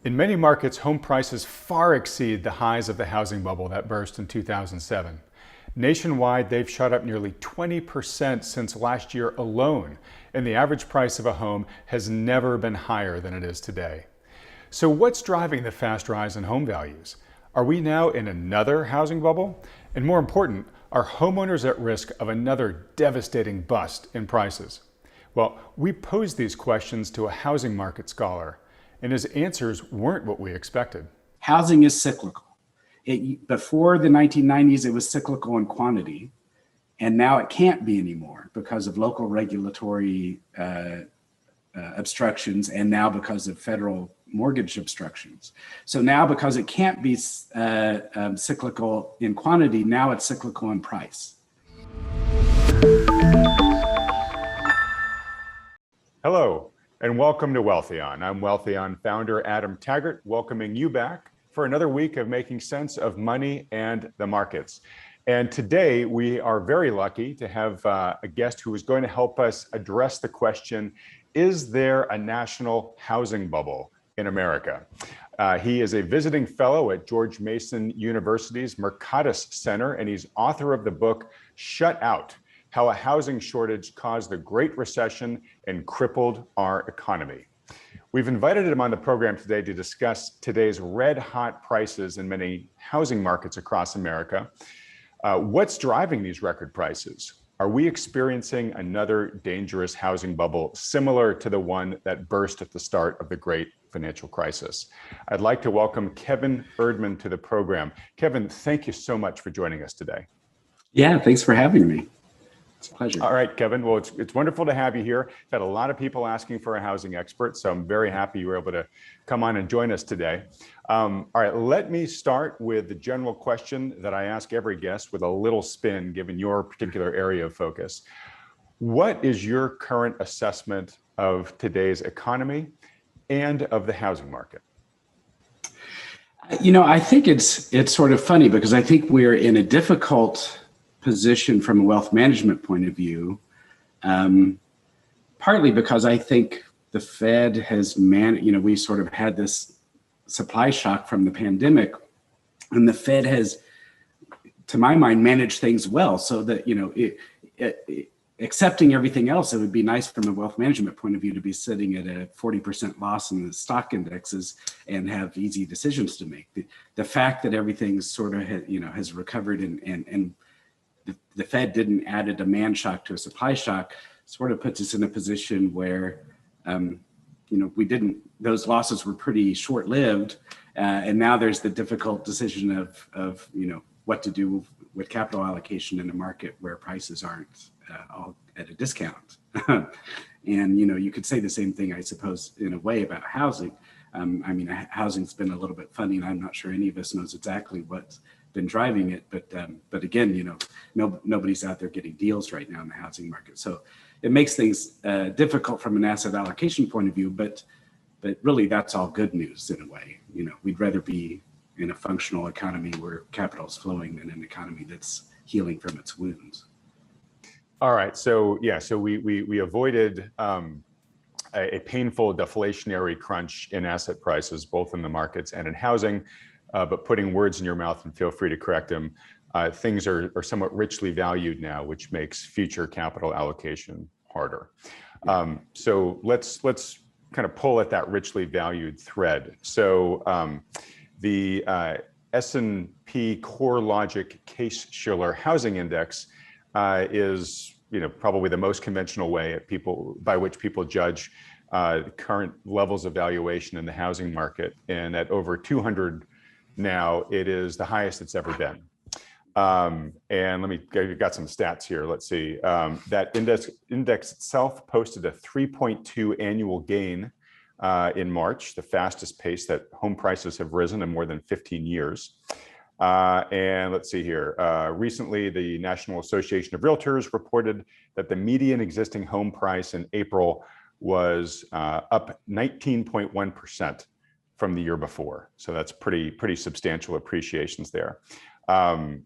In many markets, home prices far exceed the highs of the housing bubble that burst in 2007. Nationwide, they've shot up nearly 20% since last year alone, and the average price of a home has never been higher than it is today. So what's driving the fast rise in home values? Are we now in another housing bubble? And more important, are homeowners at risk of another devastating bust in prices? Well, we posed these questions to a housing market scholar, and his answers weren't what we expected. Housing is cyclical. Before the 1990s, it was cyclical in quantity, and now it can't be anymore because of local regulatory obstructions, and now because of federal mortgage obstructions. So now, because it can't be cyclical in quantity, now it's cyclical in price. Hello, and welcome to Wealthion. I'm Wealthion founder Adam Taggart, welcoming you back for another week of making sense of money and the markets. And today we are very lucky to have a guest who is going to help us address the question, is there a national housing bubble in America? He is a visiting fellow at George Mason University's Mercatus Center, and he's author of the book, Shut Out: How a Housing Shortage Caused the Great Recession and Crippled Our Economy. We've invited him on the program today to discuss today's red hot prices in many housing markets across America. What's driving these record prices? Are we experiencing another dangerous housing bubble similar to the one that burst at the start of the great financial crisis? I'd like to welcome Kevin Erdmann to the program. Kevin, thank you so much for joining us today. Yeah, thanks for having me. It's a pleasure. All right, Kevin. Well, it's wonderful to have you here. I've had a lot of people asking for a housing expert, so I'm very happy you were able to come on and join us today. All right, let me start with the general question that I ask every guest with a little spin, given your particular area of focus. What is your current assessment of today's economy and of the housing market? You know, I think it's sort of funny because I think we're in a difficult position from a wealth management point of view, partly because I think the Fed has we sort of had this supply shock from the pandemic, and the Fed has, to my mind, managed things well, so that, accepting everything else, it would be nice from a wealth management point of view to be sitting at a 40% loss in the stock indexes and have easy decisions to make. The fact that everything's sort of has recovered and the Fed didn't add a demand shock to a supply shock sort of puts us in a position where, those losses were pretty short-lived. And now there's the difficult decision of what to do with capital allocation in a market where prices aren't all at a discount. And, you could say the same thing, I suppose, in a way about housing. Housing's been a little bit funny, and I'm not sure any of us knows exactly what's been driving it, but again, nobody's out there getting deals right now in the housing market. So it makes things difficult from an asset allocation point of view, but really that's all good news in a way. We'd rather be in a functional economy where capital is flowing than an economy that's healing from its wounds. All right, so we avoided a painful deflationary crunch in asset prices, both in the markets and in housing. But putting words in your mouth, and feel free to correct them, things are somewhat richly valued now, which makes future capital allocation harder. So let's kind of pull at that richly valued thread. So the S&P CoreLogic Case-Shiller Housing Index is probably the most conventional way by which people judge current levels of valuation in the housing market. And at over 200 now, it is the highest it's ever been. And you've got some stats here. Let's see. That index itself posted a 3.2 annual gain in March, the fastest pace that home prices have risen in more than 15 years. And let's see here. Recently, the National Association of Realtors reported that the median existing home price in April was up 19.1%. from the year before. So that's pretty substantial appreciations there.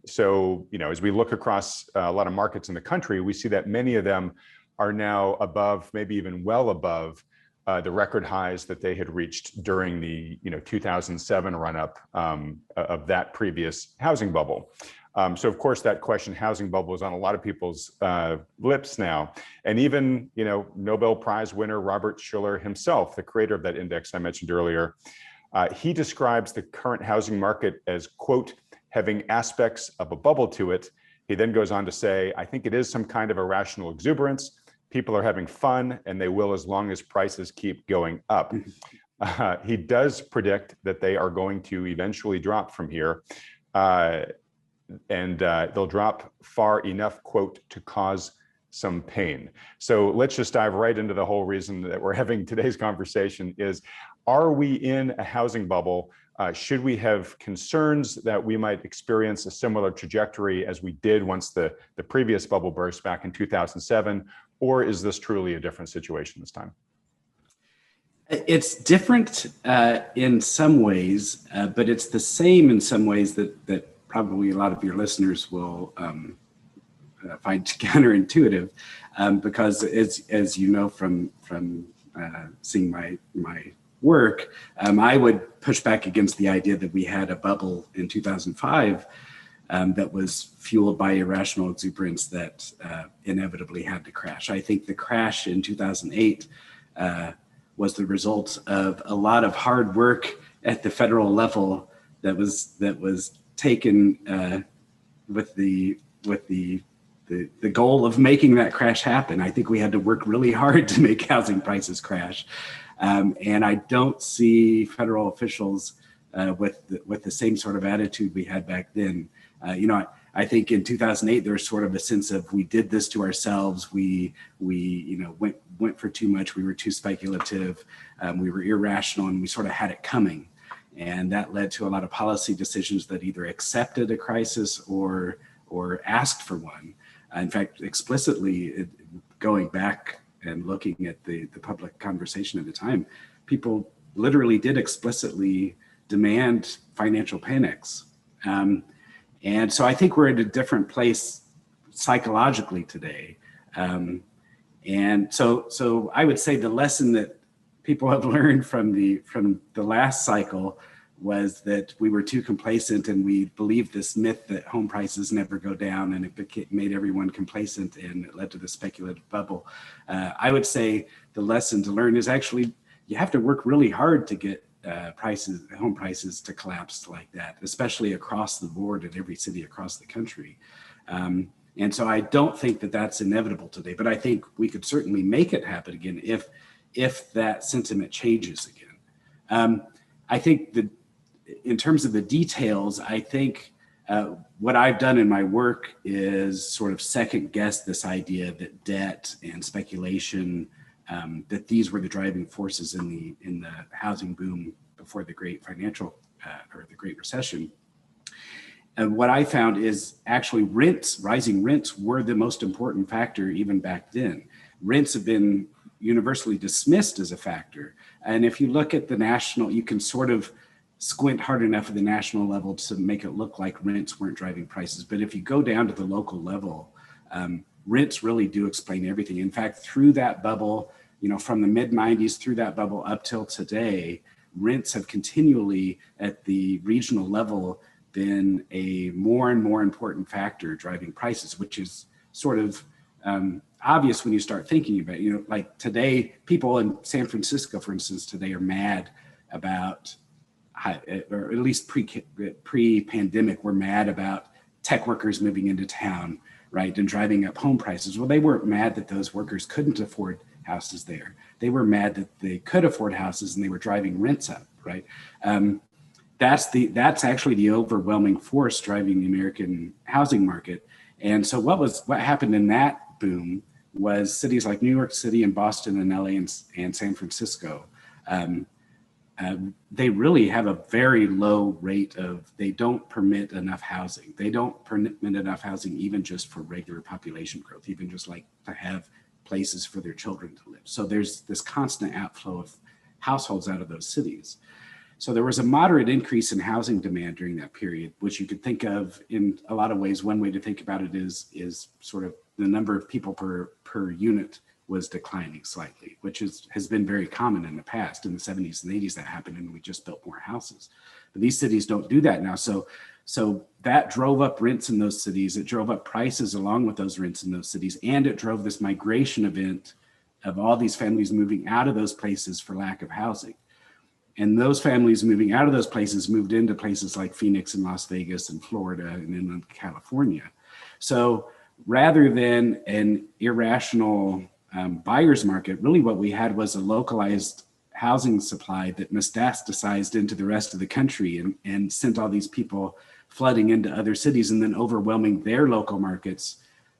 So, as we look across a lot of markets in the country, we see that many of them are now above, maybe even well above the record highs that they had reached during the 2007 run-up of that previous housing bubble. So of course that question, housing bubble, is on a lot of people's lips now. And even Nobel Prize winner Robert Shiller himself, the creator of that index I mentioned earlier, he describes the current housing market as, quote, having aspects of a bubble to it. He then goes on to say, I think it is some kind of irrational exuberance. People are having fun, and they will as long as prices keep going up. He does predict that they are going to eventually drop from here, and they'll drop far enough, quote, to cause some pain. So let's just dive right into the whole reason that we're having today's conversation is, are we in a housing bubble? Should we have concerns that we might experience a similar trajectory as we did once the previous bubble burst back in 2007? Or is this truly a different situation this time? It's different in some ways, but it's the same in some ways that probably a lot of your listeners will find counterintuitive, because as you know from seeing my work, I would push back against the idea that we had a bubble in 2005 that was fueled by irrational exuberance that inevitably had to crash. I think the crash in 2008 was the result of a lot of hard work at the federal level that was taken with the goal of making that crash happen. I think we had to work really hard to make housing prices crash. And I don't see federal officials with the same sort of attitude we had back then. I think in 2008 there was sort of a sense of, we did this to ourselves. We went for too much. We were too speculative. We were irrational, and we sort of had it coming. And that led to a lot of policy decisions that either accepted a crisis or asked for one. In fact, explicitly, going back and looking at the public conversation at the time, people literally did explicitly demand financial panics. And so I think we're at a different place psychologically today. And so I would say the lesson that people have learned from the last cycle was that we were too complacent, and we believed this myth that home prices never go down, and it made everyone complacent, and it led to the speculative bubble. I would say the lesson to learn is actually you have to work really hard to get home prices to collapse like that, especially across the board in every city across the country. And so I don't think that that's inevitable today, but I think we could certainly make it happen again if that sentiment changes again. I think that in terms of the details, I think what I've done in my work is sort of second guess this idea that debt and speculation, that these were the driving forces in the housing boom before the great financial or the Great Recession. And what I found is actually rising rents were the most important factor even back then. Rents have been universally dismissed as a factor. And if you look at the national, you can sort of squint hard enough at the national level to make it look like rents weren't driving prices. But if you go down to the local level, rents really do explain everything. In fact, through that bubble, from the mid 90s through that bubble up till today, rents have continually at the regional level been a more and more important factor driving prices, which is sort of obvious when you start thinking about it. Like today, people in San Francisco, for instance, today are mad about, or at least pre-pandemic, we're mad about tech workers moving into town, right, and driving up home prices. Well, they weren't mad that those workers couldn't afford houses there. They were mad that they could afford houses and they were driving rents up, right? That's actually the overwhelming force driving the American housing market. And so what happened in that boom was cities like New York City and Boston and LA and San Francisco, they really have a very low rate they don't permit enough housing. They don't permit enough housing even just for regular population growth, even just like to have places for their children to live. So there's this constant outflow of households out of those cities. So there was a moderate increase in housing demand during that period, which you could think of in a lot of ways. One way to think about it is sort of the number of people per unit was declining slightly, which has been very common in the past. In the 70s and 80s, that happened, and we just built more houses. But these cities don't do that now. So that drove up rents in those cities. It drove up prices along with those rents in those cities. And it drove this migration event of all these families moving out of those places for lack of housing. And those families moving out of those places moved into places like Phoenix and Las Vegas and Florida and inland California. So rather than an irrational buyer's market, really what we had was a localized housing supply that metastasized into the rest of the country and sent all these people flooding into other cities and then overwhelming their local markets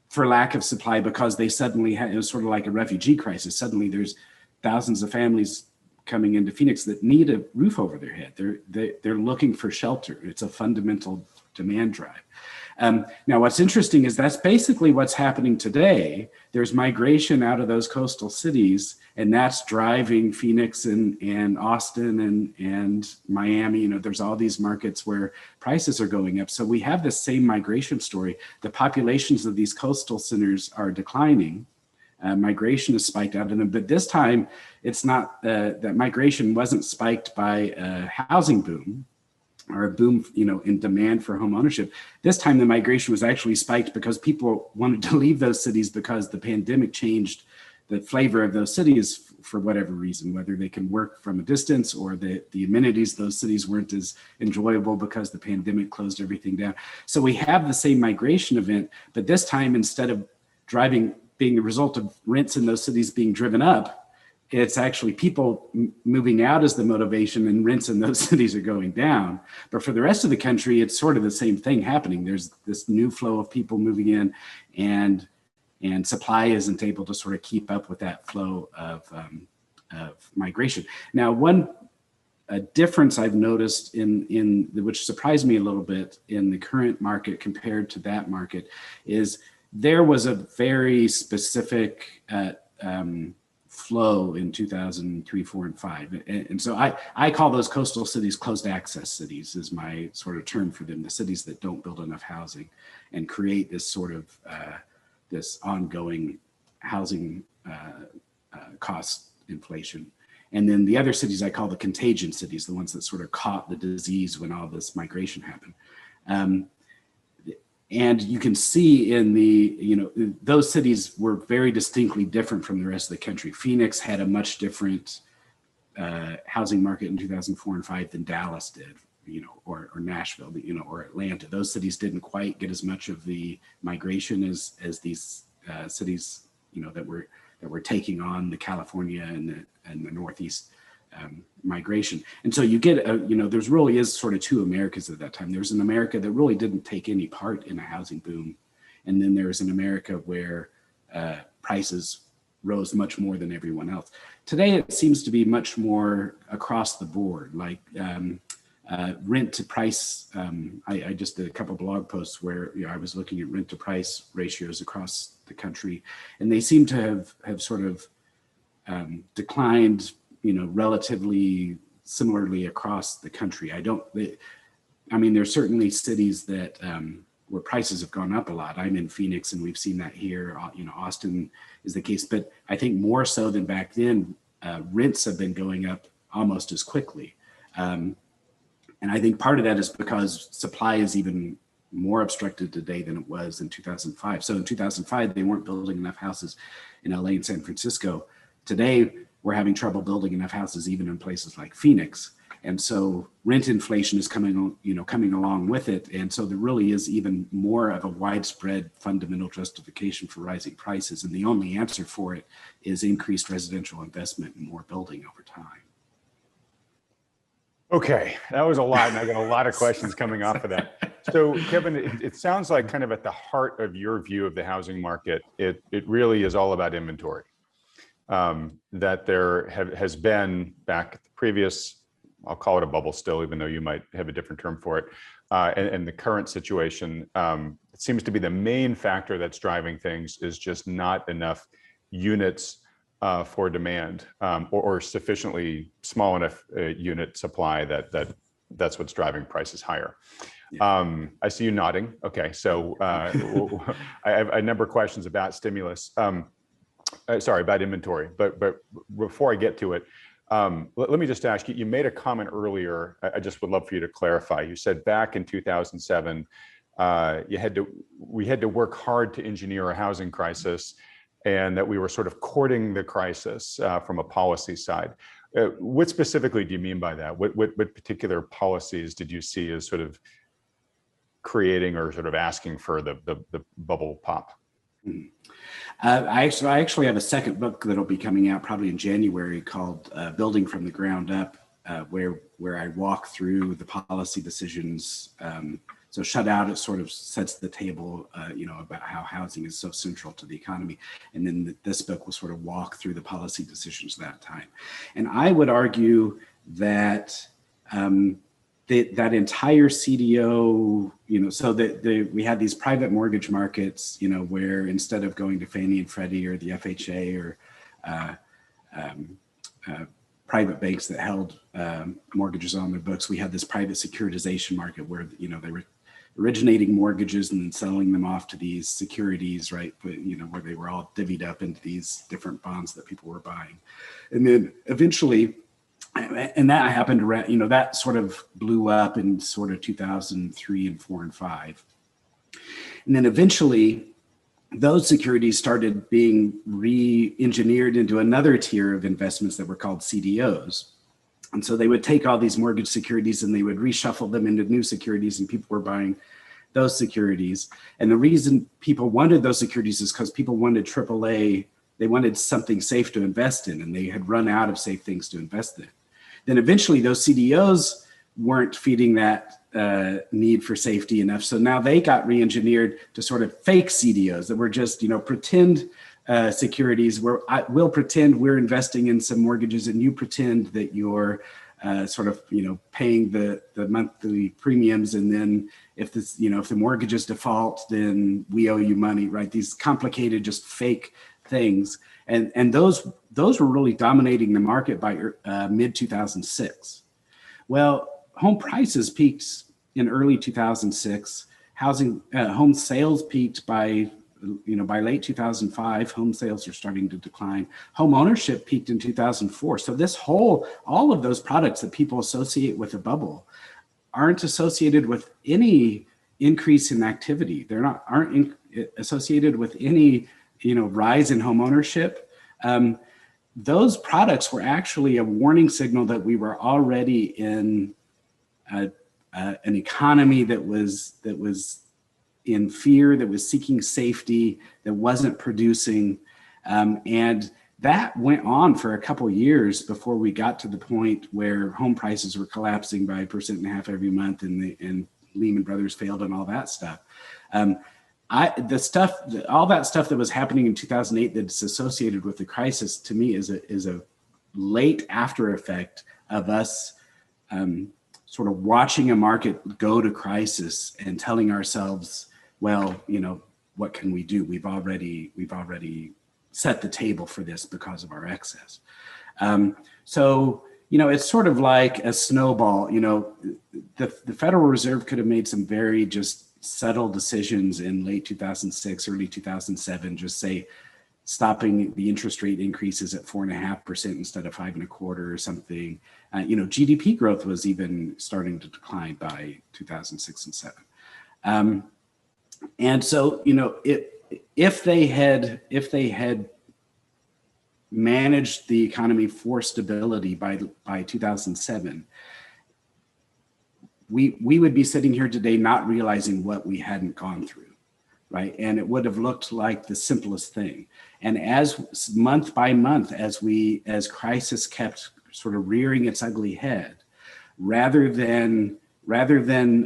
for lack of supply, because they suddenly had, it was sort of like a refugee crisis. Suddenly there's thousands of families coming into Phoenix that need a roof over their head. They're looking for shelter. It's a fundamental demand drive. Now, what's interesting is that's basically what's happening today. There's migration out of those coastal cities, and that's driving Phoenix and Austin and Miami. There's all these markets where prices are going up. So we have the same migration story. The populations of these coastal centers are declining. Migration is spiked out of them, but this time it's not that migration wasn't spiked by a housing boom or a boom, in demand for home ownership. This time the migration was actually spiked because people wanted to leave those cities because the pandemic changed the flavor of those cities for whatever reason, whether they can work from a distance or the amenities of those cities weren't as enjoyable because the pandemic closed everything down. So we have the same migration event, but this time instead of being the result of rents in those cities being driven up, it's actually people moving out as the motivation, and rents in those cities are going down. But for the rest of the country, it's sort of the same thing happening. There's this new flow of people moving in, and supply isn't able to sort of keep up with that flow of migration. Now, one difference I've noticed in which surprised me a little bit in the current market compared to that market is there was a very specific flow in 2003, 4, and 5. And so I call those coastal cities closed access cities is my sort of term for them, the cities that don't build enough housing and create this sort of this ongoing housing cost inflation. And then the other cities I call the contagion cities, the ones that sort of caught the disease when all this migration happened. And you can see in those cities were very distinctly different from the rest of the country. Phoenix had a much different housing market in 2004 and 5 than Dallas did, or Nashville, or Atlanta. Those cities didn't quite get as much of the migration as these cities, that were taking on the California and the Northeast migration. And so you get, there's really is sort of two Americas at that time. There's an America that really didn't take any part in a housing boom. And then there's an America where prices rose much more than everyone else. Today, it seems to be much more across the board, like rent to price. I just did a couple blog posts where I was looking at rent to price ratios across the country, and they seem to have sort of declined relatively similarly across the country. There's certainly cities that where prices have gone up a lot. I'm in Phoenix and we've seen that here. Austin is the case, but I think more so than back then, rents have been going up almost as quickly. And I think part of that is because supply is even more obstructed today than it was in 2005. So in 2005, they weren't building enough houses in LA and San Francisco. Today, we're having trouble building enough houses even in places like Phoenix. And so rent inflation is coming along with it. And so there really is even more of a widespread fundamental justification for rising prices. And the only answer for it is increased residential investment and more building over time. Okay, that was a lot, and I got a lot of questions coming off of that. So Kevin, it sounds like kind of at the heart of your view of the housing market, it really is all about inventory. That there has been back at the previous, I'll call it a bubble still, even though you might have a different term for it, and the current situation, it seems to be the main factor that's driving things is just not enough units for demand, or sufficiently small enough unit supply that's what's driving prices higher. Yeah. I see you nodding. Okay, so I have a number of questions about stimulus. Sorry, about inventory. But before I get to it, let me just ask you, you made a comment earlier. I just would love for you to clarify. You said back in 2007, we had to work hard to engineer a housing crisis, and that we were sort of courting the crisis from a policy side. What specifically do you mean by that? What particular policies did you see as sort of creating or sort of asking for the bubble pop? I actually have a second book that'll be coming out probably in January called Building from the Ground Up, where I walk through the policy decisions. So shut out, it sort of sets the table, about how housing is so central to the economy. And then this book will sort of walk through the policy decisions that time. And I would argue that that entire CDO, so that we had these private mortgage markets, where instead of going to Fannie and Freddie or the FHA or private banks that held mortgages on their books, we had this private securitization market where, they were originating mortgages and then selling them off to these securities, right? But, where they were all divvied up into these different bonds that people were buying. And then eventually, and that happened around, that sort of blew up in sort of 2003 and 4 and 5. And then eventually those securities started being re-engineered into another tier of investments that were called CDOs. And so they would take all these mortgage securities and they would reshuffle them into new securities, and people were buying those securities. And the reason people wanted those securities is because people wanted AAA. They wanted something safe to invest in, and they had run out of safe things to invest in. Then eventually those CDOs weren't feeding that need for safety enough. So now they got re-engineered to sort of fake CDOs that were just, pretend securities where we'll pretend we're investing in some mortgages and you pretend that you're sort of, paying the monthly premiums. And then if this, if the mortgages default, then we owe you money, right? These complicated, just fake things. And those were really dominating the market by mid 2006. Well, home prices peaked in early 2006. Home sales peaked by late 2005. Home sales are starting to decline. Home ownership peaked in 2004. So all of those products that people associate with a bubble aren't associated with any increase in activity. Aren't associated with any rise in home ownership. Those products were actually a warning signal that we were already in an economy that was in fear, that was seeking safety, that wasn't producing. And that went on for a couple of years before we got to the point where home prices were collapsing by 1.5% every month, and Lehman Brothers failed and all that stuff. All that stuff that was happening in 2008 that's associated with the crisis, to me, is a late after effect of us sort of watching a market go to crisis and telling ourselves, well, what can we do? We've already set the table for this because of our excess. So it's sort of like a snowball. The Federal Reserve could have made some very just subtle decisions in late 2006, early 2007, just say stopping the interest rate increases at 4.5% instead of 5.25% or something. GDP growth was even starting to decline by 2006 and 7. And so, if they had managed the economy for stability by 2007, we would be sitting here today not realizing what we hadn't gone through, right? And it would have looked like the simplest thing. And as month by month, as crisis kept sort of rearing its ugly head, rather than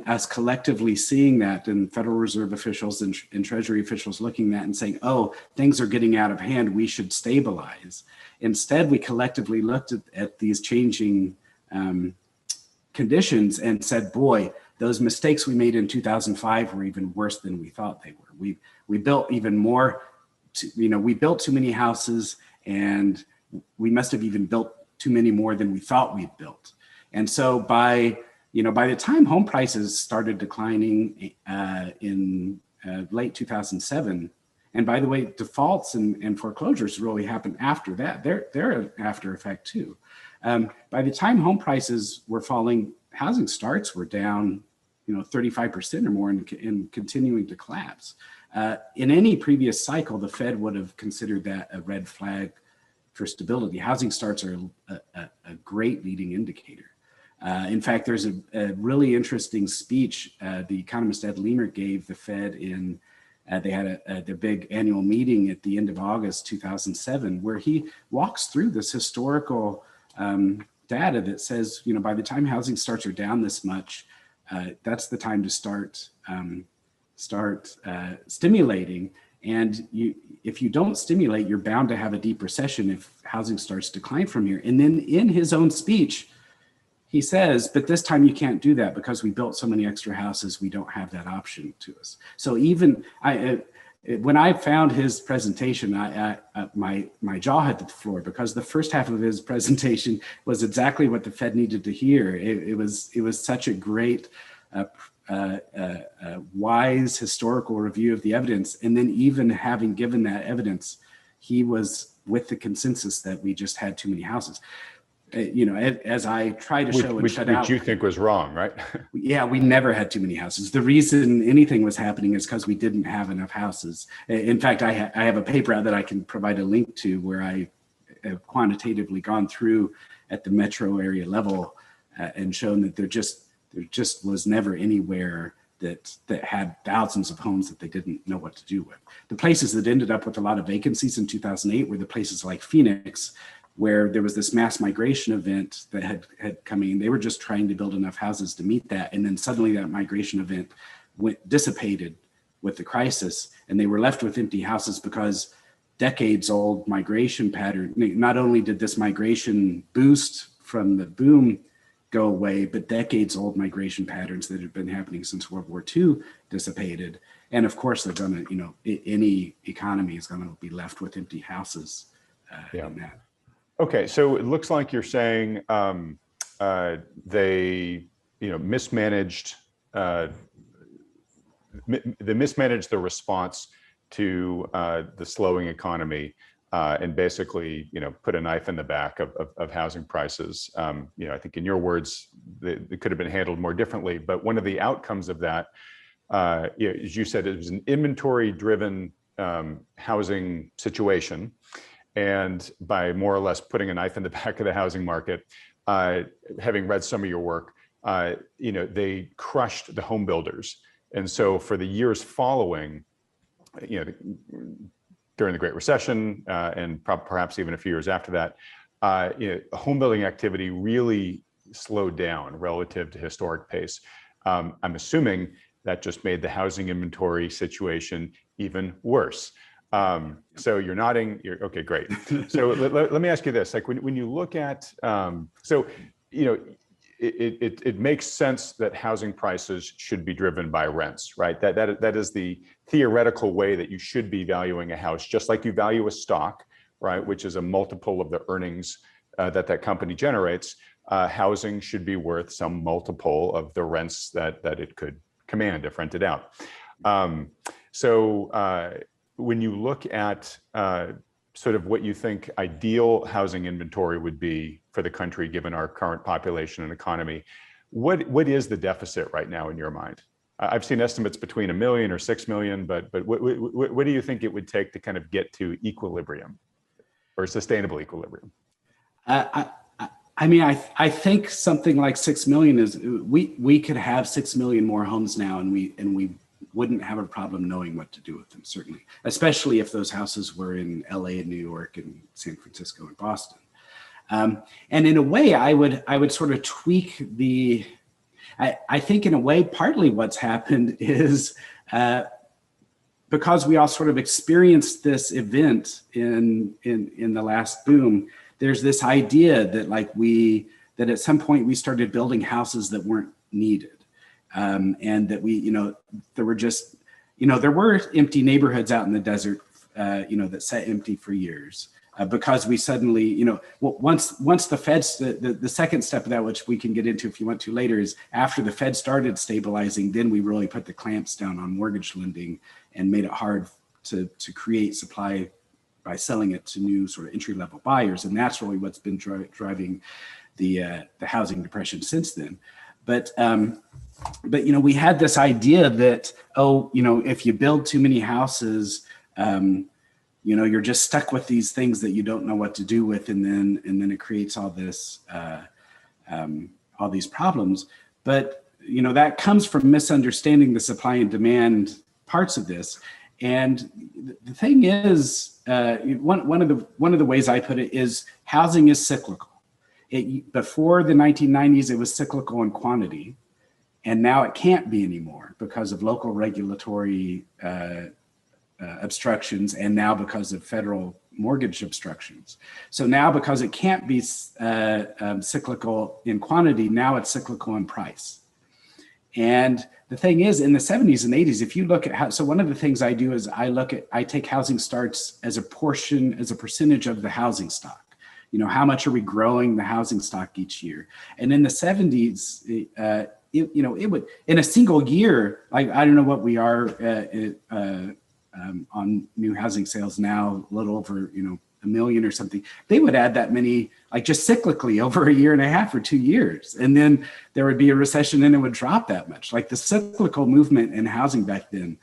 us collectively seeing that, and Federal Reserve officials and Treasury officials looking at that and saying, oh, things are getting out of hand, we should stabilize. Instead, we collectively looked at these changing conditions and said, boy, those mistakes we made in 2005 were even worse than we thought they were. We built even more, we built too many houses, and we must have even built too many more than we thought we'd built. And so by the time home prices started declining in late 2007, And by the way, defaults and foreclosures really happen after that. They're an after effect too. By the time home prices were falling, housing starts were down, 35% or more and continuing to collapse. In any previous cycle, the Fed would have considered that a red flag for stability. Housing starts are a great leading indicator. In fact, there's a really interesting speech the economist Ed Leamer gave the Fed in, they had their big annual meeting at the end of August 2007, where he walks through this historical data that says, by the time housing starts are down this much, that's the time to start stimulating. And if you don't stimulate, you're bound to have a deep recession if housing starts to decline from here. And then in his own speech, he says, but this time you can't do that because we built so many extra houses, we don't have that option to us. So even when I found his presentation, my jaw hit the floor, because the first half of his presentation was exactly what the Fed needed to hear. It was such a great, wise historical review of the evidence. And then even having given that evidence, he was with the consensus that we just had too many houses. As I try to show and shut out. Which you think was wrong, right? Yeah, we never had too many houses. The reason anything was happening is because we didn't have enough houses. In fact, I have a paper out that I can provide a link to where I have quantitatively gone through at the metro area level and shown that there just was never anywhere that had thousands of homes that they didn't know what to do with. The places that ended up with a lot of vacancies in 2008 were the places like Phoenix, where there was this mass migration event that had come in. They were just trying to build enough houses to meet that. And then suddenly that migration event dissipated with the crisis, and they were left with empty houses because decades old migration pattern, not only did this migration boost from the boom go away, but decades old migration patterns that had been happening since World War II dissipated. And of course, they're gonna, any economy is gonna be left with empty houses in that. Okay, so it looks like you're saying they mismanaged the response to the slowing economy and basically put a knife in the back of housing prices. I think in your words, it could have been handled more differently. But one of the outcomes of that, as you said, it was an inventory-driven housing situation. And by more or less putting a knife in the back of the housing market, having read some of your work, they crushed the home builders. And so for the years following, during the Great Recession and perhaps even a few years after that, home building activity really slowed down relative to historic pace. I'm assuming that just made the housing inventory situation even worse. So you're nodding, okay, great. So let me ask you this, like when you look at, it makes sense that housing prices should be driven by rents, right? That is the theoretical way that you should be valuing a house, just like you value a stock, right? Which is a multiple of the earnings that company generates. Housing should be worth some multiple of the rents that it could command if rented out. When you look at sort of what you think ideal housing inventory would be for the country, given our current population and economy, what is the deficit right now in your mind? I've seen estimates between 1 million or 6 million, but what do you think it would take to kind of get to equilibrium or sustainable equilibrium? I think something like 6 million is, we could have 6 million more homes now, and we wouldn't have a problem knowing what to do with them, certainly, especially if those houses were in LA and New York and San Francisco and Boston. And in a way, I would sort of tweak I think in a way, partly what's happened is because we all sort of experienced this event in the last boom, there's this idea that that at some point we started building houses that weren't needed. And that there were just, there were empty neighborhoods out in the desert, that sat empty for years because we suddenly, once the Feds, the second step of that, which we can get into if you want to later, is after the Fed started stabilizing, then we really put the clamps down on mortgage lending and made it hard to create supply by selling it to new sort of entry-level buyers, and that's really what's been driving the housing depression since then. But we had this idea that, if you build too many houses, you're just stuck with these things that you don't know what to do with, and then it creates all this all these problems. But that comes from misunderstanding the supply and demand parts of this. And the thing is, one of the ways I put it is housing is cyclical. Before the 1990s, it was cyclical in quantity, and now it can't be anymore because of local regulatory obstructions, and now because of federal mortgage obstructions. So now, because it can't be cyclical in quantity, now it's cyclical in price. And the thing is, in the 70s and 80s, if you look at so one of the things I do is I take housing starts as a percentage of the housing stock. How much are we growing the housing stock each year? And in the 70s, it would, in a single year, like, I don't know what we are on new housing sales now, a little over, 1 million or something. They would add that many, like, just cyclically over a year and a half or 2 years. And then there would be a recession and it would drop that much. Like, the cyclical movement in housing back then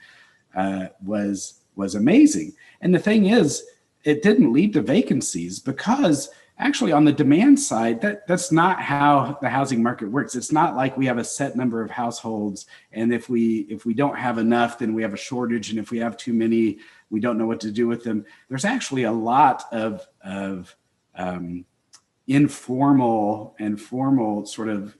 was amazing. And the thing is, it didn't lead to vacancies, because actually on the demand side, that's not how the housing market works. It's not like we have a set number of households, and if we don't have enough, then we have a shortage, and if we have too many, we don't know what to do with them. There's actually a lot of informal and formal sort of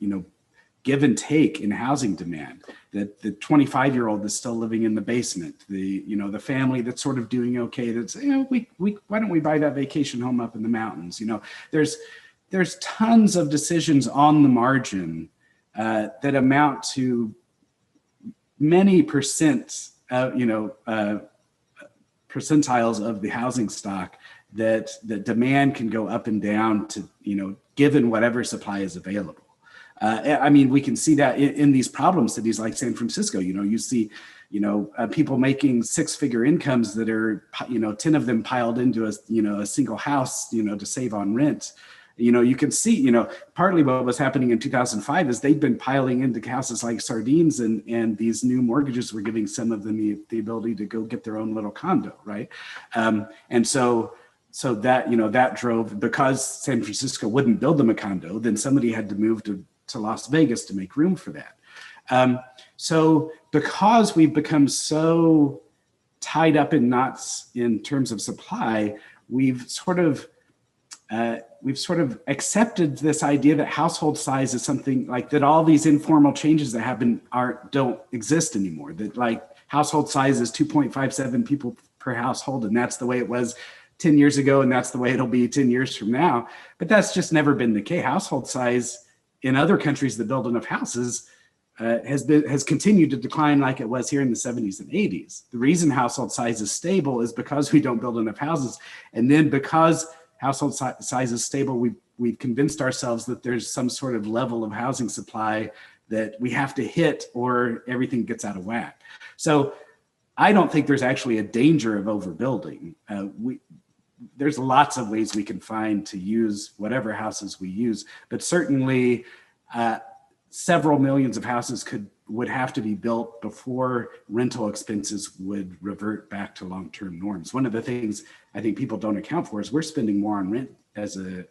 give and take in housing demand. That the 25-year-old is still living in the basement, the family that's sort of doing okay, that's why don't we buy that vacation home up in the mountains? There's tons of decisions on the margin that amount to many percentiles of the housing stock that demand can go up and down to, given whatever supply is available. We can see that in these problem cities like San Francisco. You see, people making six-figure incomes that are, 10 of them piled into a single house, to save on rent. You can see, partly what was happening in 2005 is they'd been piling into houses like sardines, and these new mortgages were giving some of them the ability to go get their own little condo, right? And so that, that drove, because San Francisco wouldn't build them a condo, then somebody had to move to Las Vegas to make room for that. So because we've become so tied up in knots in terms of supply, we've sort of accepted this idea that household size is something like that. All these informal changes that happen don't exist anymore. That, like, household size is 2.57 people per household, and that's the way it was 10 years ago, and that's the way it'll be 10 years from now. But that's just never been the case. Household size in other countries that build enough houses has continued to decline, like it was here in the 70s and 80s. The reason household size is stable is because we don't build enough houses. And then because household size is stable, we've convinced ourselves that there's some sort of level of housing supply that we have to hit, or everything gets out of whack. So I don't think there's actually a danger of overbuilding. There's lots of ways we can find to use whatever houses we use, but certainly several millions of houses would have to be built before rental expenses would revert back to long-term norms. One of the things I think people don't account for is we're spending more on rent as a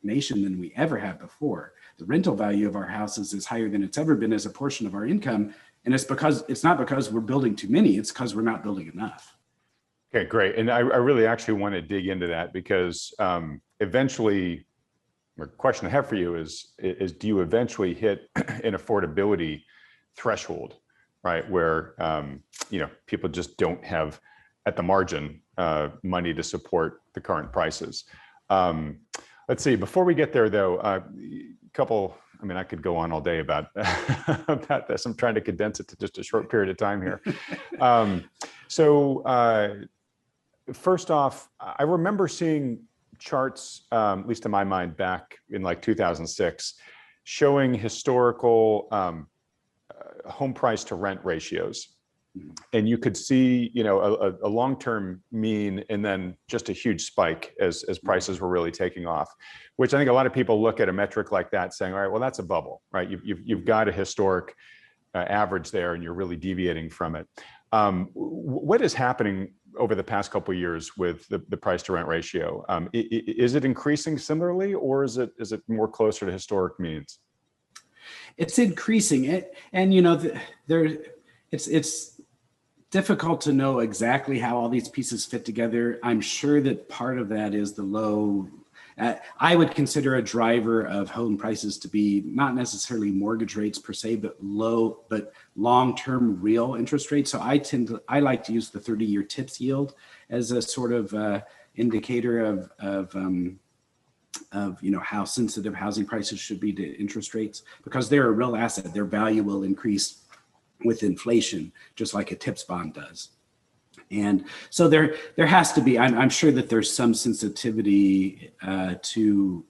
nation than we ever have before. The rental value of our houses is higher than it's ever been as a portion of our income, and it's not because we're building too many, it's because we're not building enough. Okay, great. And I really actually want to dig into that, because eventually, the question I have for you is do you eventually hit an affordability threshold, right? Where, people just don't have, at the margin, money to support the current prices. Let's see, before we get there though, I could go on all day about, about this. I'm trying to condense it to just a short period of time here. First off, I remember seeing charts, at least in my mind, back in like 2006, showing historical home price to rent ratios And you could see, a long-term mean and then just a huge spike as prices were really taking off, which I think a lot of people look at a metric like that saying, all right, well, that's a bubble, right? You've got a historic average there and you're really deviating from it. What is happening over the past couple of years with the price to rent ratio? Is it increasing similarly, or is it more closer to historic means? It's increasing it, and it's difficult to know exactly how all these pieces fit together. I'm sure that part of that is the low. I would consider a driver of home prices to be not necessarily mortgage rates per se, but long-term real interest rates. So I like to use the 30-year TIPS yield as a sort of indicator of how sensitive housing prices should be to interest rates, because they're a real asset. Their value will increase with inflation, just like a TIPS bond does. And so there has to be, I'm sure that there's some sensitivity to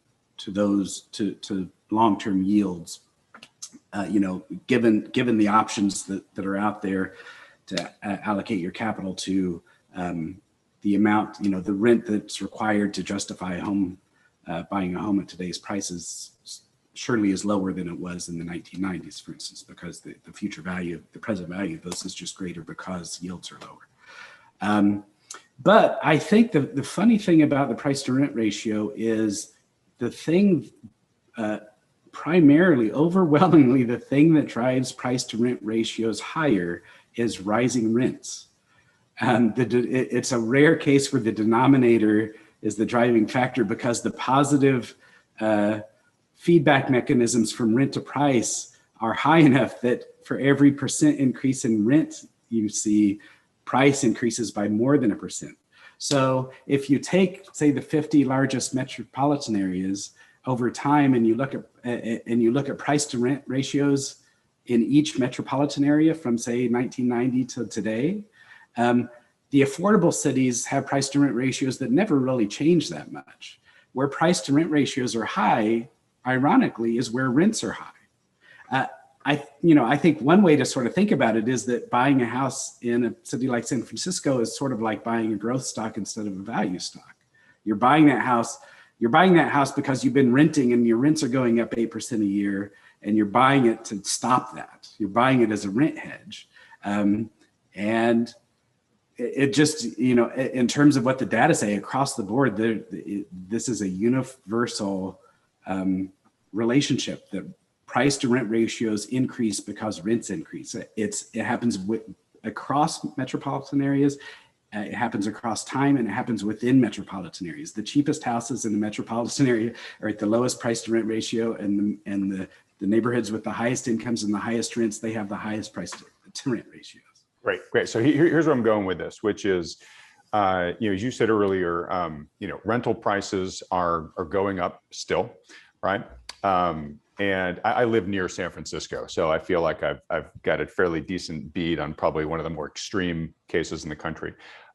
long-term yields, given the options that are out there to allocate your capital to the amount, the rent that's required to justify buying a home at today's prices surely is lower than it was in the 1990s, for instance, because the future value, the present value of those is just greater because yields are lower. But I think the funny thing about the price to rent ratio is the thing, primarily, overwhelmingly, the thing that drives price to rent ratios higher is rising rents. It's a rare case where the denominator is the driving factor, because the positive feedback mechanisms from rent to price are high enough that for every % increase in rent, you see price increases by more than 1%. So if you take, say, the 50 largest metropolitan areas over time, and you look at price to rent ratios in each metropolitan area from, say, 1990 to today, the affordable cities have price to rent ratios that never really change that much. Where price to rent ratios are high, ironically, is where rents are high. I think one way to sort of think about it is that buying a house in a city like San Francisco is sort of like buying a growth stock instead of a value stock. You're buying that house because you've been renting and your rents are going up 8% a year, and you're buying it to stop that. You're buying it as a rent hedge. And it just, in terms of what the data say across the board, this is a universal relationship that price to rent ratios increase because rents increase. It happens across metropolitan areas. It happens across time, and it happens within metropolitan areas. The cheapest houses in the metropolitan area are at the lowest price to rent ratio, and the neighborhoods with the highest incomes and the highest rents, they have the highest price to rent ratios. Great. So here's where I'm going with this, which is, as you said earlier, rental prices are going up still, right? And I live near San Francisco, so I feel like I've got a fairly decent beat on probably one of the more extreme cases in the country.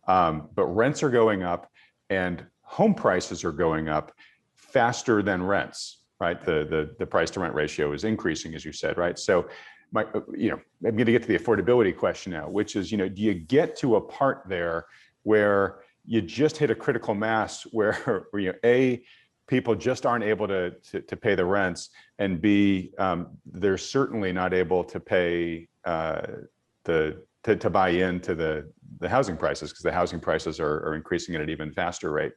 But rents are going up, and home prices are going up faster than rents, right? The price to rent ratio is increasing, as you said, right? So I'm going to get to the affordability question now, which is, do you get to a part there where you just hit a critical mass where A, people just aren't able to pay the rents, and B, they're certainly not able to pay to buy into the housing prices, because the housing prices are increasing at an even faster rate.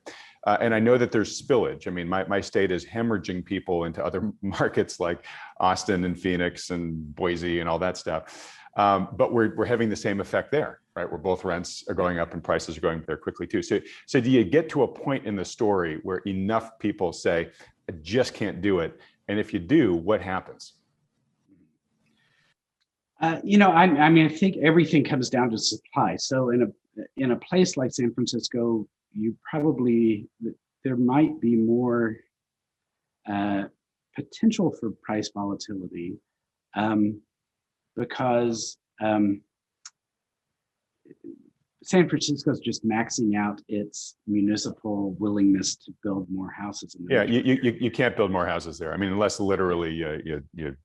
And I know that there's spillage. I mean, my state is hemorrhaging people into other markets like Austin and Phoenix and Boise and all that stuff. But we're having the same effect there, right? Where both rents are going up and prices are going up there quickly too. So do you get to a point in the story where enough people say, I just can't do it? And if you do, what happens? I think everything comes down to supply. So in a place like San Francisco, there might be more potential for price volatility because San Francisco is just maxing out its municipal willingness to build more houses. You can't build more houses there. I mean, unless literally you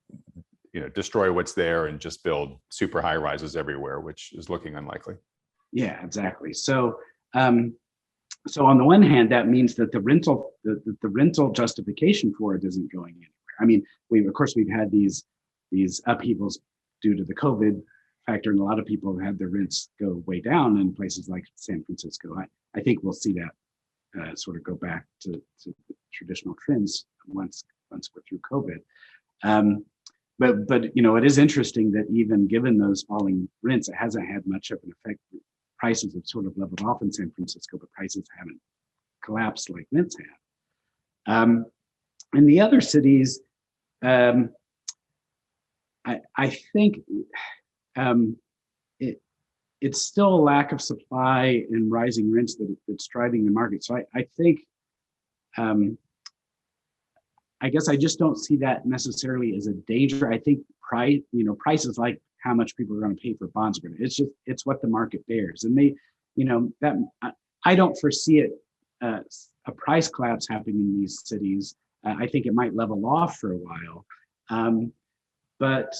destroy what's there and just build super high rises everywhere, which is looking unlikely. Yeah, exactly. So, so on the one hand, that means that the rental justification for it isn't going anywhere. I mean, of course we've had these upheavals due to the COVID factor, and a lot of people have had their rents go way down in places like San Francisco. I think we'll see that sort of go back to traditional trends once we're through COVID. But it is interesting that even given those falling rents, it hasn't had much of an effect. Prices have sort of leveled off in San Francisco, but prices haven't collapsed like rents have. In the other cities, I think it's still a lack of supply and rising rents that's driving the market. So I think, I guess I just don't see that necessarily as a danger. I think prices like how much people are going to pay for bonds. It's what the market bears. And I don't foresee a price collapse happening in these cities. I think it might level off for a while. But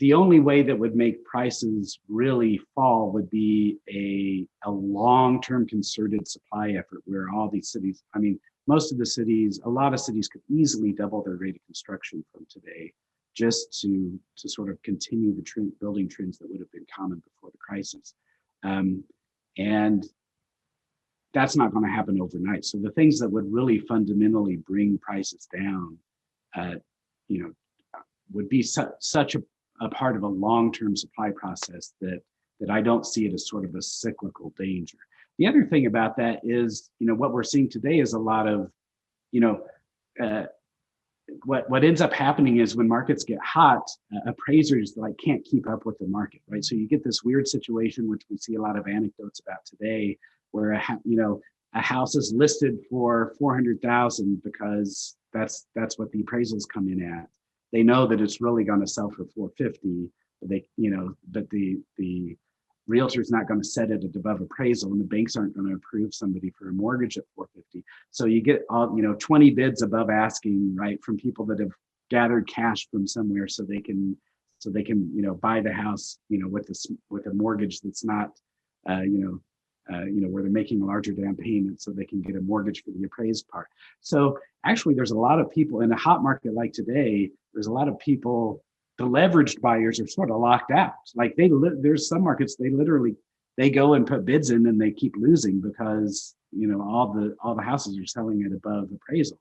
the only way that would make prices really fall would be a long-term concerted supply effort where all these cities, a lot of cities could easily double their rate of construction from today just to sort of continue the building trends that would have been common before the crisis. And that's not going to happen overnight. So the things that would really fundamentally bring prices down, would be such a part of a long-term supply process that I don't see it as sort of a cyclical danger. The other thing about that is, what we're seeing today is a lot of, what ends up happening is when markets get hot, appraisers can't keep up with the market, right? So you get this weird situation, which we see a lot of anecdotes about today, where a house is listed for $400,000 because that's what the appraisals come in at. They know that it's really going to sell for $450,000, but the realtor's not going to set it at above appraisal, and the banks aren't going to approve somebody for a mortgage at $450,000. So you get 20 bids above asking, right, from people that have gathered cash from somewhere, so they can buy the house, with a mortgage that's not, where they're making a larger down payment, so they can get a mortgage for the appraised part. So actually, there's a lot of people in a hot market like today. There's a lot of people. The leveraged buyers are sort of locked out. There's some markets they go and put bids in and they keep losing because all the houses are selling at above appraisal.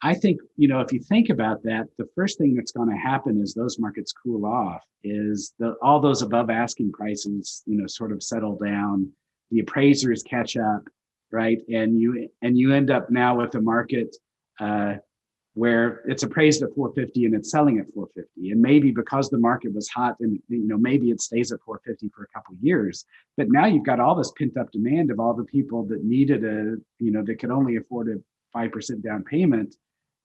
I think if you think about that, the first thing that's going to happen as those markets cool off is all those above asking prices sort of settle down. The appraisers catch up, right? And you end up now with a market where it's appraised at $450,000 and it's selling at $450,000. And maybe because the market was hot and maybe it stays at $450,000 for a couple of years. But now you've got all this pent up demand of all the people that needed that could only afford a 5% down payment,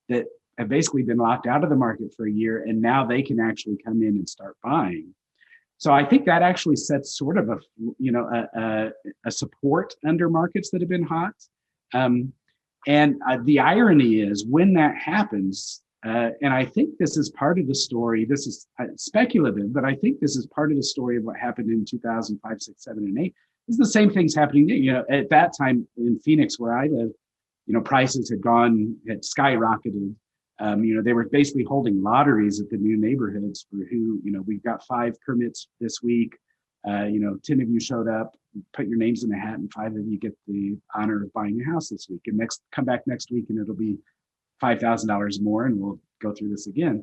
that have basically been locked out of the market for a year, and now they can actually come in and start buying. So I think that actually sets sort of a support under markets that have been hot. And the irony is when that happens, and I think this is part of the story, this is speculative, but I think this is part of the story of what happened in 2005, 6, 7, and 8. It's the same things happening, at that time in Phoenix where I live, prices had skyrocketed. They were basically holding lotteries at the new neighborhoods for who, we've got 5 permits this week. 10 of you showed up, put your names in a hat, and 5 of you get the honor of buying a house this week. And come back next week and it'll be $5,000 more, and we'll go through this again.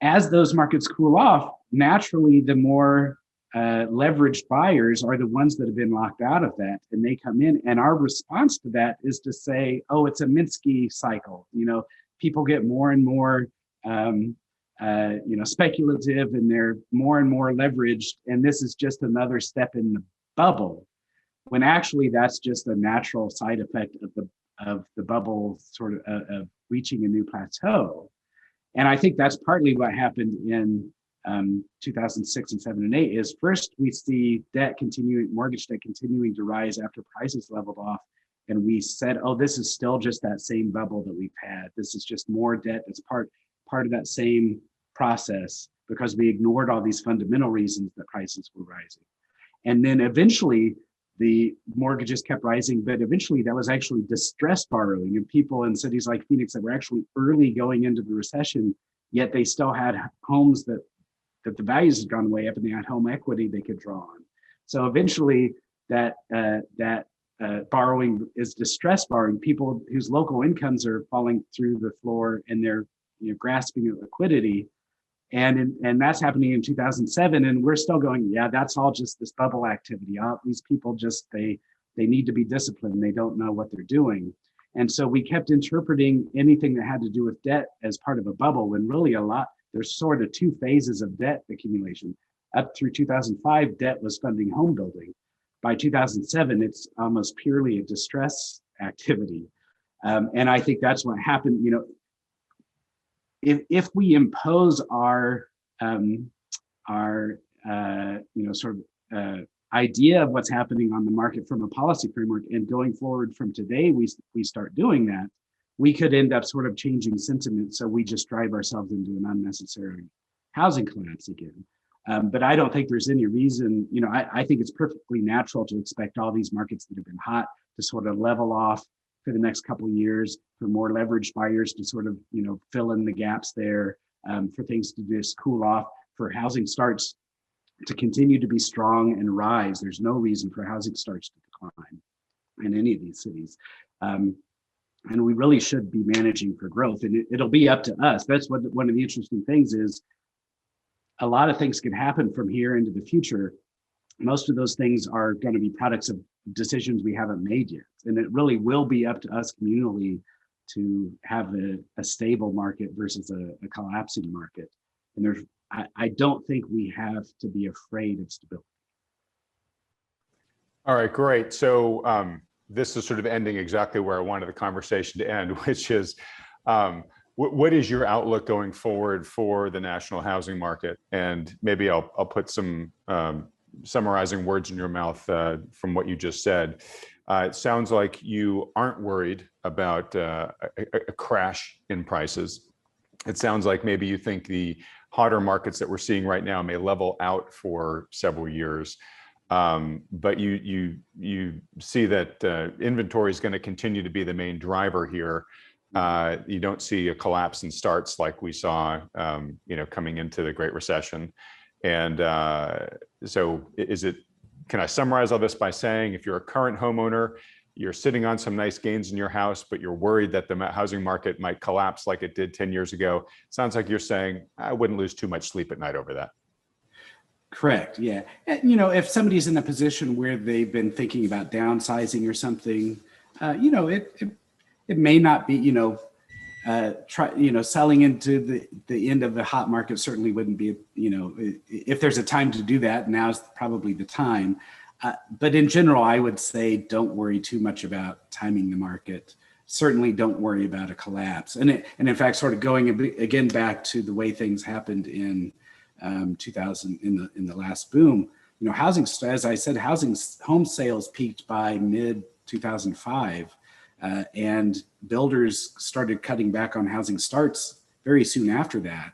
As those markets cool off, naturally, the more leveraged buyers are the ones that have been locked out of that, and they come in. And our response to that is to say, oh, it's a Minsky cycle. People get more and more speculative, and they're more and more leveraged, and this is just another step in the bubble, when actually that's just a natural side effect of the bubble sort of reaching a new plateau. And I think that's partly what happened in 2006 and 7 and 8. Is first we see mortgage debt continuing to rise after prices leveled off, and we said, oh, this is still just that same bubble that we've had. This is just more debt. It's part of that same process, because we ignored all these fundamental reasons that prices were rising. And then eventually the mortgages kept rising, but eventually that was actually distressed borrowing, and people in cities like Phoenix that were actually early going into the recession, yet they still had homes that the values had gone way up, and they had home equity they could draw on. So eventually that borrowing is distressed borrowing, people whose local incomes are falling through the floor, and they're grasping at liquidity. And that's happening in 2007, and we're still going, yeah, that's all just this bubble activity. These people just, they need to be disciplined. They don't know what they're doing. And so we kept interpreting anything that had to do with debt as part of a bubble, when really there's sort of two phases of debt accumulation. Up through 2005, debt was funding home building. By 2007, it's almost purely a distress activity. And I think that's what happened. If we impose our idea of what's happening on the market from a policy framework, and going forward from today, we start doing that, we could end up sort of changing sentiment. So we just drive ourselves into an unnecessary housing collapse again. But I don't think there's any reason, I think it's perfectly natural to expect all these markets that have been hot to sort of level off for the next couple of years, for more leveraged buyers to sort of, fill in the gaps there, for things to just cool off, for housing starts to continue to be strong and rise. There's no reason for housing starts to decline in any of these cities. And we really should be managing for growth, and it'll be up to us. That's one of the interesting things is, a lot of things can happen from here into the future. Most of those things are going to be products of decisions we haven't made yet. And it really will be up to us communally to have a stable market versus a collapsing market. And I don't think we have to be afraid of stability. All right, great. So this is sort of ending exactly where I wanted the conversation to end, which is, what is your outlook going forward for the national housing market? And maybe I'll put some summarizing words in your mouth from what you just said. It sounds like you aren't worried about a crash in prices. It sounds like maybe you think the hotter markets that we're seeing right now may level out for several years. But you see that inventory is going to continue to be the main driver here. You don't see a collapse in starts like we saw, coming into the Great Recession. And so can I summarize all this by saying, if you're a current homeowner, you're sitting on some nice gains in your house, but you're worried that the housing market might collapse like it did 10 years ago. Sounds like you're saying, I wouldn't lose too much sleep at night over that. Correct. Yeah. And, if somebody's in a position where they've been thinking about downsizing or something, it may not be, selling into the end of the hot market certainly wouldn't be, if there's a time to do that, now's probably the time. But in general, I would say don't worry too much about timing the market. Certainly don't worry about a collapse. And in fact, sort of going again back to the way things happened in 2000 in the last boom, housing, as I said, home sales peaked by mid 2005. And builders started cutting back on housing starts very soon after that.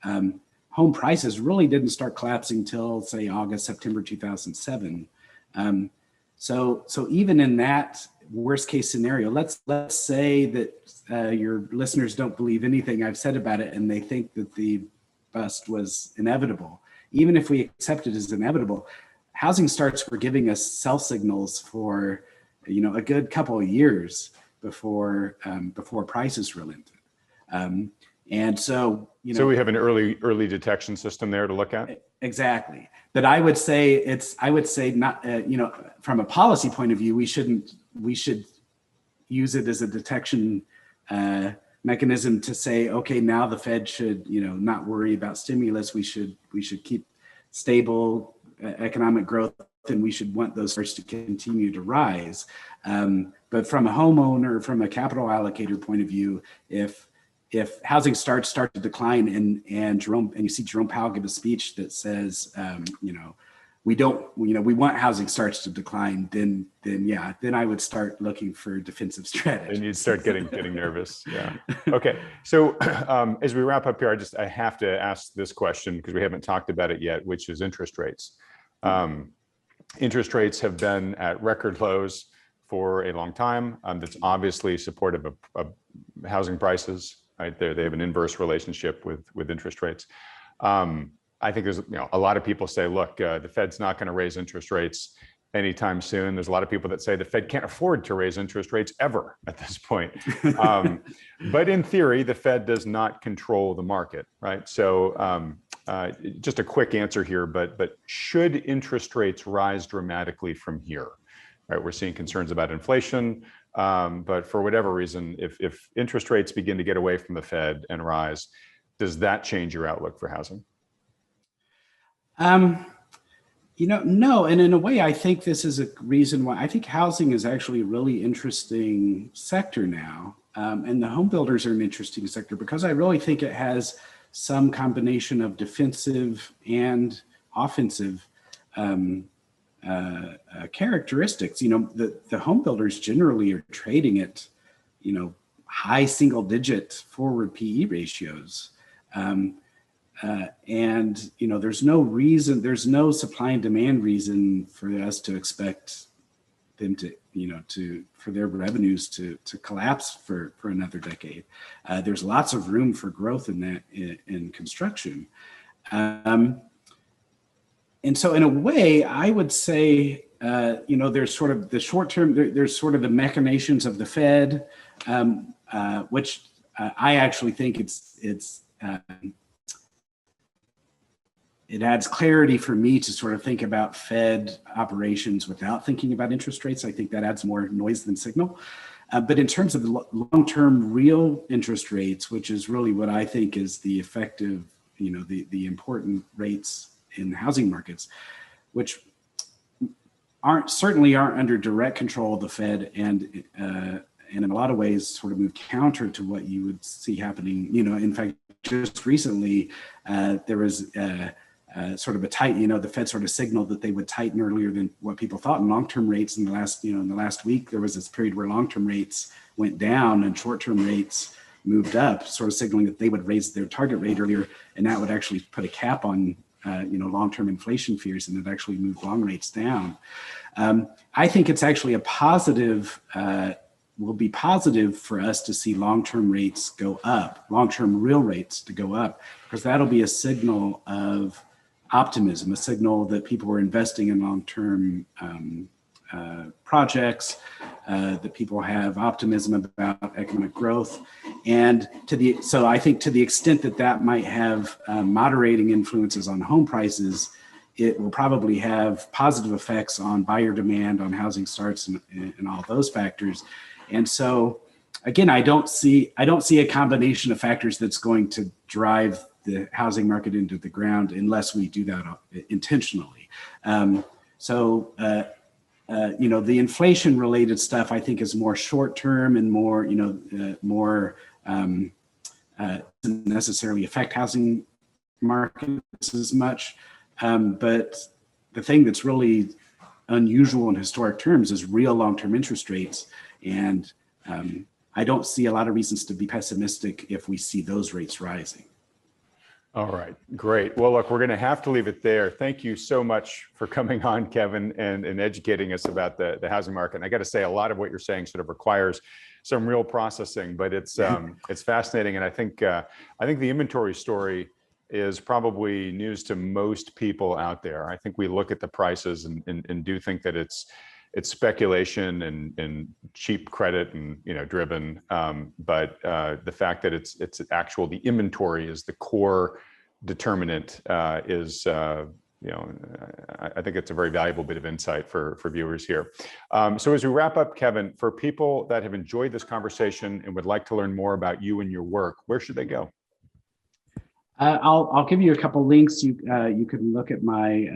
Home prices really didn't start collapsing till, say, August, September 2007. So even in that worst case scenario, let's say that your listeners don't believe anything I've said about it, and they think that the bust was inevitable. Even if we accept it as inevitable, housing starts were giving us sell signals for a good couple of years before prices relented. And so, so we have an early detection system there to look at. Exactly. But I would say not, from a policy point of view, we should use it as a detection mechanism to say, okay, now the Fed should, not worry about stimulus. We should keep stable economic growth, and we should want those starts to continue to rise. But from a homeowner, from a capital allocator point of view, if housing starts to decline, and you see Jerome Powell give a speech that says, we don't, we want housing starts to decline, then I would start looking for defensive strategies. And you'd start getting nervous. Yeah. Okay. So as we wrap up here, I have to ask this question because we haven't talked about it yet, which is interest rates. Interest rates have been at record lows for a long time. That's obviously supportive of housing prices. Right? They have an inverse relationship with interest rates. I think there's a lot of people say, look, the Fed's not going to raise interest rates anytime soon. There's a lot of people that say the Fed can't afford to raise interest rates ever at this point. But in theory, the Fed does not control the market, right? So just a quick answer here, but should interest rates rise dramatically from here? Right, we're seeing concerns about inflation, but for whatever reason, if interest rates begin to get away from the Fed and rise, does that change your outlook for housing? No. And in a way, I think this is a reason why I think housing is actually a really interesting sector now. And the home builders are an interesting sector because I really think it has some combination of defensive and offensive characteristics. The home builders generally are trading at, high single digit forward PE ratios. And there's no supply and demand reason for us to expect them for their revenues to collapse for another decade. There's lots of room for growth in that in construction. And so in a way, I would say, there's sort of the short term, there's sort of the machinations of the Fed, which I actually think it adds clarity for me to sort of think about Fed operations without thinking about interest rates. I think that adds more noise than signal. But in terms of the long-term real interest rates, which is really what I think is the effective, the important rates in housing markets, which certainly aren't under direct control of the Fed and in a lot of ways sort of move counter to what you would see happening. In fact, just recently, there was sort of a the Fed sort of signaled that they would tighten earlier than what people thought. And long-term rates in the last week, there was this period where long-term rates went down and short-term rates moved up, sort of signaling that they would raise their target rate earlier, and that would actually put a cap on long-term inflation fears, and it actually moved long rates down. I think it's actually a positive. Will be positive for us to see long-term rates go up, long-term real rates to go up, because that'll be a signal of optimism, a signal that people are investing in long-term projects, that people have optimism about economic growth. And so I think to the extent that might have moderating influences on home prices, it will probably have positive effects on buyer demand, on housing starts, and all those factors. And so, again, I don't see a combination of factors that's going to drive the housing market into the ground unless we do that intentionally. The inflation-related stuff I think is more short-term and more doesn't necessarily affect housing markets as much. But the thing that's really unusual in historic terms is real long-term interest rates. And I don't see a lot of reasons to be pessimistic if we see those rates rising. All right, great. Well, look, we're going to have to leave it there. Thank you so much for coming on, Kevin, and educating us about the housing market. And I got to say, a lot of what you're saying sort of requires some real processing, but it's fascinating. And I think the inventory story is probably news to most people out there. I think we look at the prices and do think that it's speculation and cheap credit and driven, but the fact that it's the inventory is the core determinant is I think it's a very valuable bit of insight for viewers here. So as we wrap up, Kevin, for people that have enjoyed this conversation and would like to learn more about you and your work, where should they go? I'll give you a couple links. You can look at my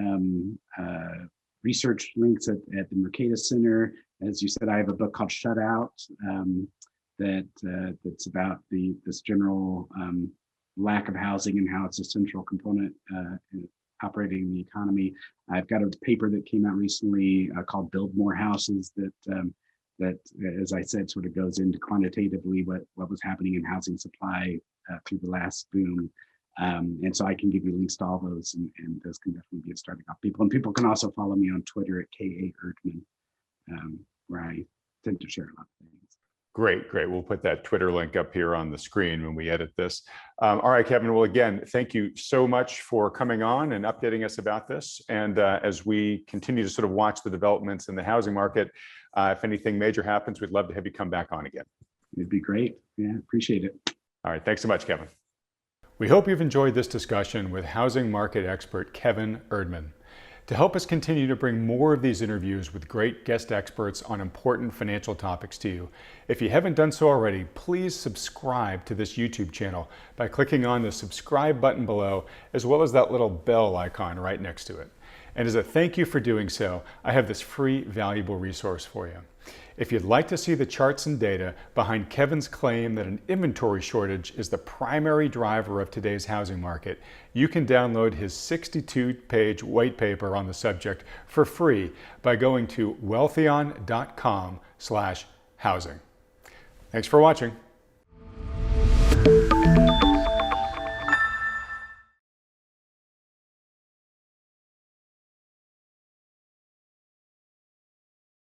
research links at the Cdos Center. As you said, I have a book called Shut Out that's about this general lack of housing and how it's a central component operating in the economy. I've got a paper that came out recently called "Build More Houses" that, as I said, sort of goes into quantitatively what was happening in housing supply through the last boom. And so I can give you links to all those, and those can definitely be a starting off people. And people can also follow me on Twitter at @Erdmann, where I tend to share a lot of things. Great, great. We'll put that Twitter link up here on the screen when we edit this. All right, Kevin. Well, again, thank you so much for coming on and updating us about this. And as we continue to sort of watch the developments in the housing market, if anything major happens, we'd love to have you come back on again. It'd be great. Yeah, appreciate it. All right. Thanks so much, Kevin. We hope you've enjoyed this discussion with housing market expert Kevin Erdmann. To help us continue to bring more of these interviews with great guest experts on important financial topics to you, if you haven't done so already, please subscribe to this YouTube channel by clicking on the subscribe button below, as well as that little bell icon right next to it. And as a thank you for doing so, I have this free, valuable resource for you. If you'd like to see the charts and data behind Kevin's claim that an inventory shortage is the primary driver of today's housing market, you can download his 62-page white paper on the subject for free by going to wealthion.com/housing. Thanks for watching.